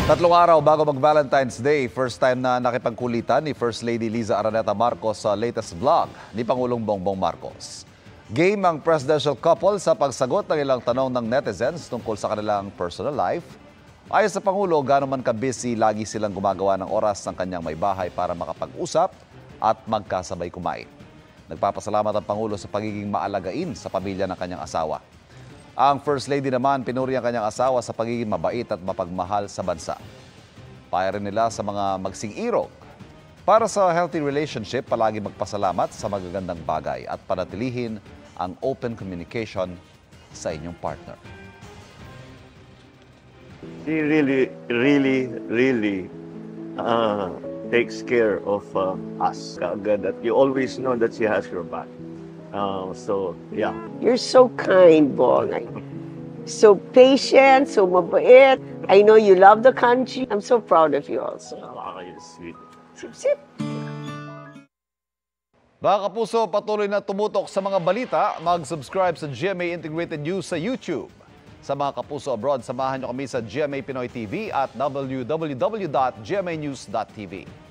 Tatlong araw bago mag-Valentine's Day, first time na nakipagkulitan ni First Lady Liza Araneta Marcos sa latest vlog ni Pangulong Bongbong Marcos. Game ang presidential couple sa pagsagot ng ilang tanong ng netizens tungkol sa kanilang personal life. Ayon sa Pangulo, gano'n man ka-busy, lagi silang gumagawa ng oras ng kanyang may bahay para makapag-usap at magkasabay kumain. Nagpapasalamat ang Pangulo sa pagiging maalagain sa pamilya ng kanyang asawa. Ang First Lady naman pinuri ang kanyang asawa sa pagiging mabait at mapagmahal sa bansa. Paya rin nila sa mga magsing-irog. Para sa healthy relationship, palagi magpasalamat sa magagandang bagay at panatilihin ang open communication sa inyong partner. She really takes care of us. Kaagad that you always know that she has your back. So, yeah. You're so kind, Bong. So patient, so mabait. I know you love the country. I'm so proud of you also. You're sweet. Sip, sip. Mga kapuso, patuloy na tumutok sa mga balita. Mag-subscribe sa GMA Integrated News sa YouTube. Sa mga kapuso abroad, samahan nyo kami sa GMA Pinoy TV at www.gmanews.tv.